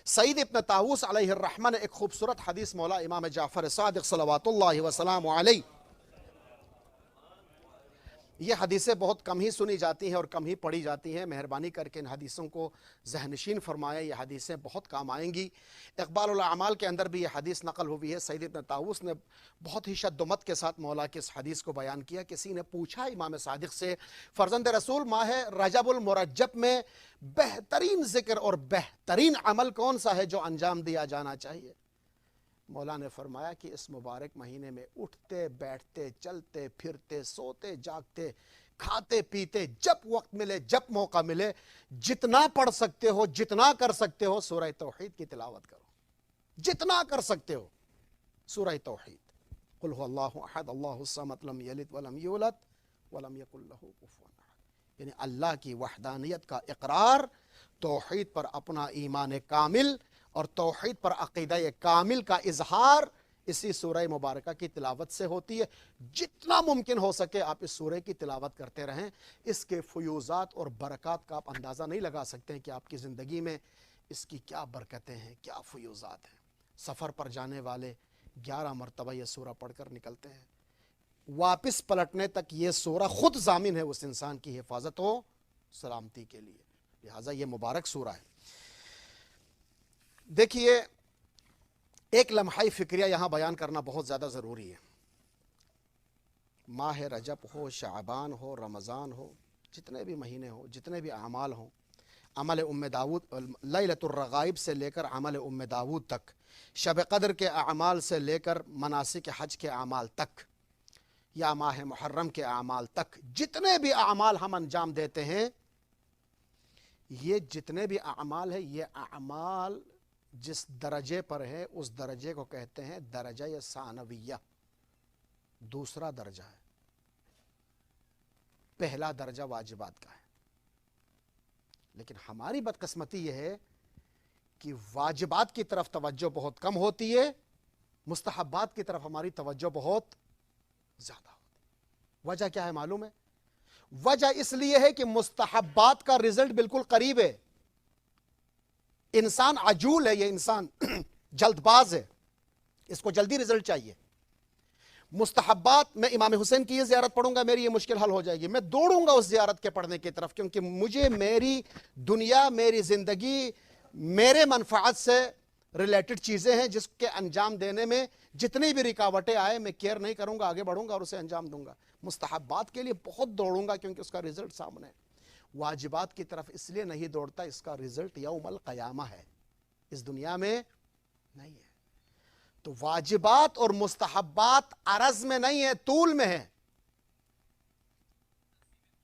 सईद इब्न ताऊस अलैहिर्रहमा ने एक खूबसूरत हदीस मौला इमाम जाफर सादिक सल्लल्लाहु वसल्लम अलैहि, ये हदीसें बहुत कम ही सुनी जाती हैं और कम ही पढ़ी जाती हैं। मेहरबानी करके इन हदीसों को ज़हनशीन फरमाएं, ये हदीसें बहुत काम आएंगी। इक़बालुल अमाल के अंदर भी ये हदीस नकल हुई है। सईद इब्न ताऊस ने बहुत ही शद्दुमत के साथ मौला के इस हदीस को बयान किया। किसी ने पूछा इमाम सादिक से, फ़र्ज़ंद रसूल, माह रजबुल मुरज्जब में बेहतरीन ज़िक्र और बेहतरीन अमल कौन सा है जो अंजाम दिया जाना चाहिए? मौला ने फरमाया कि इस मुबारक महीने में उठते बैठते चलते फिरते सोते जागते खाते पीते जब वक्त मिले जब मौका मिले जितना पढ़ सकते हो जितना कर सकते हो सूरह तौहीद की तिलावत करो, जितना कर सकते हो सूरह तौहीद। कुल हुवल्लाहु अहद अल्लाहुस समद लम यलिद वलम यूलद वलम यकुल लहू कुफुवन अहद। यानी अल्लाह की वहदानियत का इकरार, तौहीद पर अपना ईमान कामिल और तौहीद पर अक़ीदा कामिल का इजहार इसी सूरह मुबारका की तिलावत से होती है। जितना मुमकिन हो सके आप इस सूरह की तिलावत करते रहें। इसके फ़यूज़ात और बरक़ात का आप अंदाज़ा नहीं लगा सकते हैं कि आपकी ज़िंदगी में इसकी क्या बरकतें हैं, क्या फ़यूज़ात हैं। सफ़र पर जाने वाले 11 मरतबा ये सूरह पढ़ कर निकलते हैं, वापस पलटने तक ये सूरह ख़ुद ज़ामिन है उस इंसान की हिफाजत हो सलामती के लिए। लिहाजा ये मुबारक सूरह है। देखिए, एक लम्हा फ़िक्रिया यहाँ बयान करना बहुत ज़्यादा ज़रूरी है। माह रजब हो, शाबान हो, रमज़ान हो, जितने भी महीने हो, जितने भी अमाल हों, अमल उम्मे दाऊद लैलतुर रग़ाइब से लेकर अमल उम्मे दाऊद तक, शब क़द्र के अमाल से लेकर मनासिक हज के अमाल तक, या माह मुहर्रम के अमाल तक, जितने भी अमाल हम अंजाम देते हैं, ये जितने भी अमाल है, ये अमाल जिस दरजे पर है उस दरजे को कहते हैं दरजा या सानविया, दूसरा दर्जा है। पहला दर्जा वाजिबात का है। लेकिन हमारी बदकिस्मती यह है कि वाजिबात की तरफ तवज्जो बहुत कम होती है, मुस्तहब्बात की तरफ हमारी तवज्जो बहुत ज्यादा होती है। वजह क्या है मालूम है? वजह इसलिए है कि मुस्तहब्बात का रिजल्ट बिल्कुल करीब है। इंसान अजूल है, ये इंसान जल्दबाज है, इसको जल्दी रिजल्ट चाहिए। मुस्तहब्बात, मैं इमाम हुसैन की ये ज़ियारत पढ़ूंगा, मेरी ये मुश्किल हल हो जाएगी, मैं दौड़ूंगा उस ज़ियारत के पढ़ने की तरफ, क्योंकि मुझे मेरी दुनिया, मेरी ज़िंदगी, मेरे मनफ़ाअत से रिलेटेड चीज़ें हैं जिसके अंजाम देने में जितनी भी रुकावटें आए मैं केयर नहीं करूंगा, आगे बढ़ूंगा और उसे अंजाम दूंगा। मुस्तहब्बात के लिए बहुत दौड़ूंगा क्योंकि उसका रिजल्ट सामने है। वाजिबात की तरफ इसलिए नहीं दौड़ता, इसका रिजल्ट यौमल क़यामा है, इस दुनिया में नहीं है। तो वाजिबात और मुस्तहब्बात अरज़ में नहीं है, तूल में है।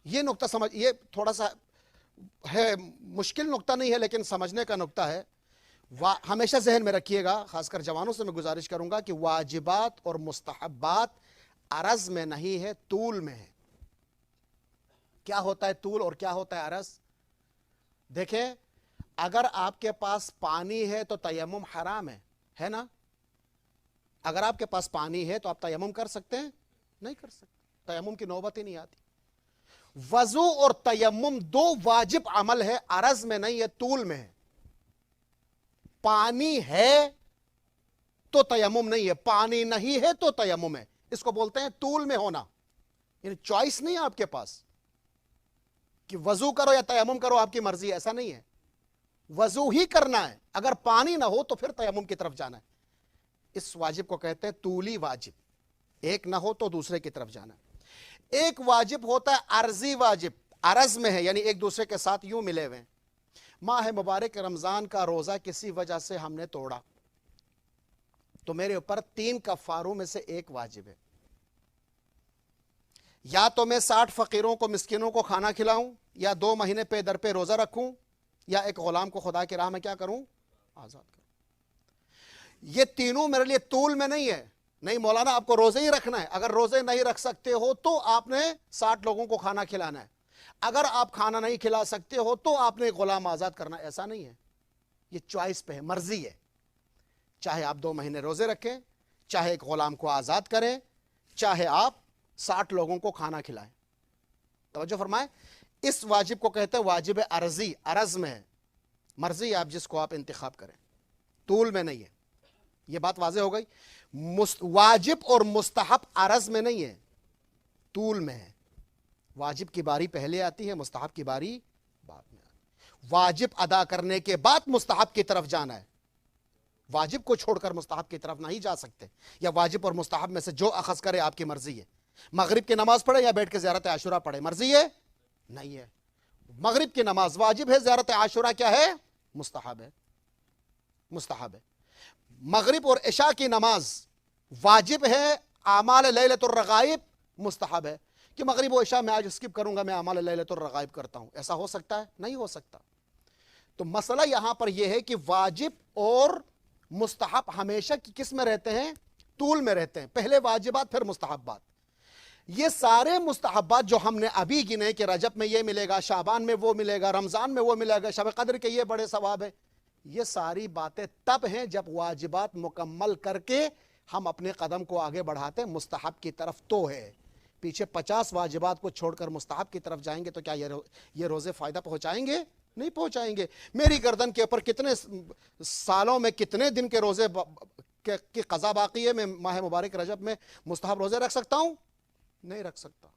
ये नुक्ता समझ, ये थोड़ा सा है, मुश्किल नुक्ता नहीं है लेकिन समझने का नुक्ता है। हमेशा जहन में रखिएगा, खासकर जवानों से मैं गुजारिश करूंगा कि वाजिबात और मुस्तहब्बात अरज़ में नहीं है, तूल में है। क्या होता है तूल और क्या होता है अरज़? देखें, अगर आपके पास पानी है तो तयम्मुम हराम है ना? अगर आपके पास पानी है तो आप तयम्मुम कर सकते हैं? नहीं कर सकते, तयम्मुम की नौबत ही नहीं आती। वज़ू और तयम्मुम दो वाजिब अमल है, अरज़ में नहीं है, तूल में है। पानी है तो तयम्मुम नहीं है, पानी नहीं है तो तयम्मुम है। इसको बोलते हैं तूल में होना। यानी चॉइस नहीं है आपके पास कि वजू करो या तयम्मुम करो, आपकी मर्जी है, ऐसा नहीं है। वजू ही करना है, अगर पानी ना हो तो फिर तयम्मुम की तरफ जाना है। इस वाजिब को कहते हैं तूली वाजिब, एक ना हो तो दूसरे की तरफ जाना है। एक वाजिब होता है अर्जी वाजिब, अरज़ में है, यानी एक दूसरे के साथ यूं मिले हुए। माह मुबारक रमजान का रोजा किसी वजह से हमने तोड़ा तो मेरे ऊपर 3 कफ़ारों में से एक वाजिब है। या तो मैं 60 फ़कीरों को, मिस्किनों को खाना खिलाऊं, या 2 महीने पे दर पे रोजा रखूं, या एक गुलाम को खुदा की राह में क्या करूं, आजाद करूं। ये तीनों मेरे लिए तूल में नहीं है। नहीं मौलाना, आपको रोजे ही रखना है, अगर रोजे नहीं रख सकते हो तो आपने 60 लोगों को खाना खिलाना है। अगर आप खाना नहीं खिला सकते हो तो आपने गुलाम आजाद करना, ऐसा नहीं है। ये चॉइस पे है, मर्जी है। चाहे आप 2 महीने रोजे रखें, चाहे एक गुलाम को आजाद करें, चाहे आप 60 लोगों को खाना खिलाएं। तवज्जो फरमाएं, इस वाजिब को कहते हैं वाजिब अर्जी, अरज़ में है, मर्जी आप जिसको आप इंतखाब करें। طول میں نہیں ہے. یہ بات واضح ہو گئی. واجب اور مستحب عرض میں نہیں ہے, طول میں ہے. واجب کی باری پہلے آتی ہے, مستحب کی باری بعد میں آتی ہے. واجب ادا کرنے کے بعد مستحب کی طرف جانا ہے. واجب کو چھوڑ کر مستحب کی طرف نہیں جا سکتے, یا واجب اور مستحب میں سے جو اخذ کرے آپ کی مرضی ہے. مغرب کی نماز پڑھے یا بیٹھ کے زیارت عاشورہ پڑھے, مرضی ہے نہیں ہے. مغرب کی نماز واجب ہے, زیارت عاشورہ کیا ہے, مستحب ہے. مستحب ہے. مغرب اور عشاء کی نماز واجب ہے, اعمال لیلۃ الرغائب مستحب ہے. کہ مغرب و عشاء میں آج اسکپ کروں گا, میں اعمال لیلۃ الرغائب کرتا ہوں, ایسا ہو سکتا ہے؟ نہیں ہو سکتا. تو مسئلہ یہاں پر یہ ہے کہ واجب اور مستحب ہمیشہ کس میں رہتے ہیں, طول میں رہتے ہیں. پہلے واجبات پھر مستحبات. یہ سارے مستحبات جو ہم نے ابھی گنے کہ رجب میں یہ ملے گا, شعبان میں وہ ملے گا, رمضان میں وہ ملے گا, شب قدر کے یہ بڑے ثواب ہے, یہ ساری باتیں تب ہیں جب واجبات مکمل کر کے ہم اپنے قدم کو آگے بڑھاتے ہیں مستحب کی طرف. تو ہے پیچھے 50 واجبات کو چھوڑ کر مستحب کی طرف جائیں گے تو کیا یہ روزے فائدہ پہنچائیں گے؟ نہیں پہنچائیں گے. میری گردن کے اوپر کتنے سالوں میں کتنے دن کے روزے کی قضا باقی ہے, میں ماہ مبارک رجب میں مستحب روزے رکھ سکتا ہوں؟ نہیں رکھ سکتا.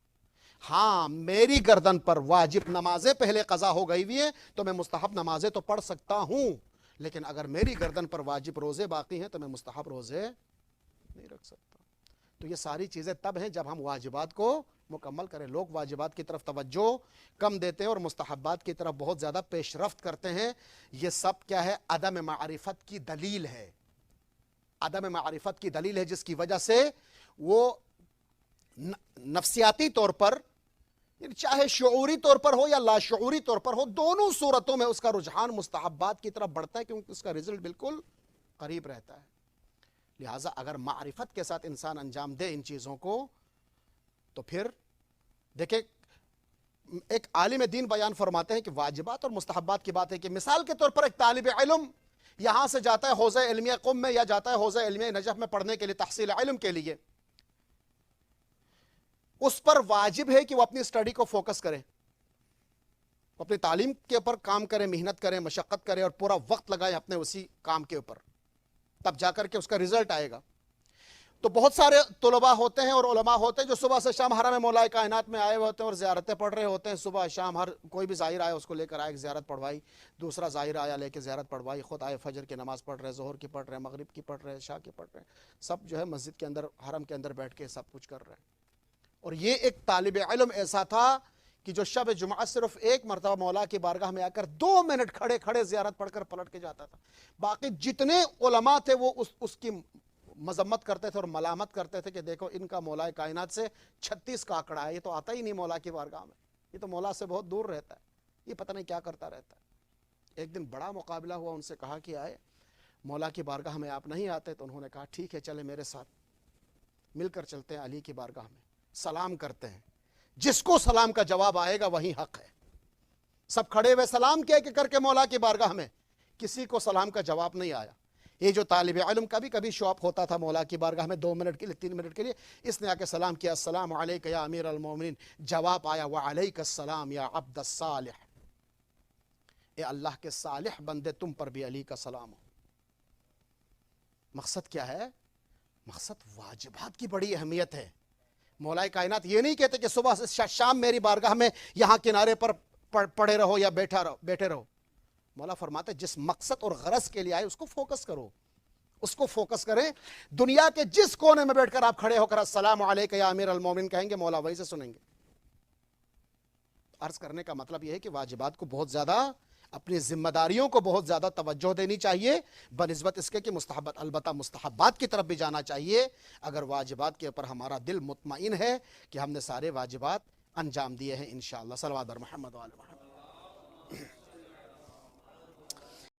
ہاں, میری گردن پر واجب نمازیں پہلے قضا ہو گئی ہوئی ہیں تو میں مستحب نمازیں تو پڑھ سکتا ہوں, لیکن اگر میری گردن پر واجب روزے باقی ہیں تو میں مستحب روزے نہیں رکھ سکتا. تو یہ ساری چیزیں تب ہیں جب ہم واجبات کو مکمل کریں. لوگ واجبات کی طرف توجہ کم دیتے ہیں اور مستحبات کی طرف بہت زیادہ پیش رفت کرتے ہیں. یہ سب کیا ہے؟ عدم معرفت کی دلیل ہے. عدم معرفت کی دلیل ہے, جس کی وجہ سے وہ نفسیاتی طور پر, چاہے شعوری طور پر ہو یا لاشعوری طور پر ہو, دونوں صورتوں میں اس کا رجحان مستحبات کی طرف بڑھتا ہے, کیونکہ اس کا رزلٹ بالکل قریب رہتا ہے. لہٰذا اگر معرفت کے ساتھ انسان انجام دے ان چیزوں کو تو پھر دیکھیں, ایک عالم دین بیان فرماتے ہیں کہ واجبات اور مستحبات کی بات ہے کہ مثال کے طور پر ایک طالب علم یہاں سے جاتا ہے حوزہ علمیہ قم میں یا جاتا ہے حوزہ علمیہ نجف میں پڑھنے کے لیے, تحصیل علم کے لیے. اس پر واجب ہے کہ وہ اپنی سٹڈی کو فوکس کرے, وہ اپنی تعلیم کے اوپر کام کرے, محنت کرے, مشقت کرے اور پورا وقت لگائے اپنے اسی کام کے اوپر, تب جا کر کے اس کا رزلٹ آئے گا. تو بہت سارے طلباء ہوتے ہیں اور علماء ہوتے ہیں جو صبح سے شام حرم مولا کائنات میں آئے ہوتے ہیں اور زیارتیں پڑھ رہے ہوتے ہیں. صبح شام ہر کوئی بھی زائر آیا اس کو لے کر آئے, زیارت پڑھوائی, دوسرا زائر آیا لے کے زیارت پڑھوائی, خود آئے فجر کی نماز پڑھ رہے, ظہر کی پڑھ رہے, مغرب کی پڑھ رہے, عشاء کی پڑھ رہے, سب جو ہے مسجد کے اندر حرم کے اندر بیٹھ کے سب کچھ کر رہے ہیں. اور یہ ایک طالب علم ایسا تھا کہ جو شب جمعہ صرف ایک مرتبہ مولا کی بارگاہ میں آ کر 2 منٹ کھڑے کھڑے زیارت پڑھ کر پلٹ کے جاتا تھا. باقی جتنے علماء تھے وہ اس کی مذمت کرتے تھے اور ملامت کرتے تھے کہ دیکھو ان کا مولا کائنات سے 36 کا آنکڑا ہے, یہ تو آتا ہی نہیں مولا کی بارگاہ میں, یہ تو مولا سے بہت دور رہتا ہے, یہ پتہ نہیں کیا کرتا رہتا ہے. ایک دن بڑا مقابلہ ہوا, ان سے کہا کہ آئے مولا کی بارگاہ میں آپ نہیں آتے, تو انہوں نے کہا ٹھیک ہے چلے میرے ساتھ مل کر چلتے ہیں علی کی بارگاہ میں, سلام کرتے ہیں, جس کو سلام کا جواب آئے گا وہی حق ہے. سب کھڑے ہوئے سلام کیا کہ کر کے مولا کی بارگاہ میں, کسی کو سلام کا جواب نہیں آیا. یہ جو طالب علم کبھی کبھی شوق ہوتا تھا مولا کی بارگاہ میں 2 منٹ کے لیے 3 منٹ کے لیے, اس نے آ کے سلام کیا, السلام علیک یا امیر المومنین, جواب آیا وعلیک السلام یا عبد الصالح, اے اللہ کے صالح بندے تم پر بھی علی کا سلام ہو. مقصد کیا ہے؟ مقصد واجبات کی بڑی اہمیت ہے. مولا کائنات یہ نہیں کہتے کہ صبح سے شام میری بارگاہ میں یہاں کنارے پر پڑے رہو یا بیٹھے رہو. مولا فرماتے جس مقصد اور غرض کے لیے آئے اس کو فوکس کرو, اس کو فوکس کریں. دنیا کے جس کونے میں بیٹھ کر آپ کھڑے ہو کر السلام علیک یا امیر المومنین کہیں گے, مولا وہی سے سنیں گے. عرض کرنے کا مطلب یہ ہے کہ واجبات کو بہت زیادہ, اپنی ذمہ داریوں کو بہت زیادہ توجہ دینی چاہیے بنسبت اس کے کہ مستحبات, البتہ مستحبات کی طرف بھی جانا چاہیے اگر واجبات کے اوپر ہمارا دل مطمئن ہے کہ ہم نے سارے واجبات انجام دیے ہیں انشاءاللہ. صلوات بر محمد و آل محمد.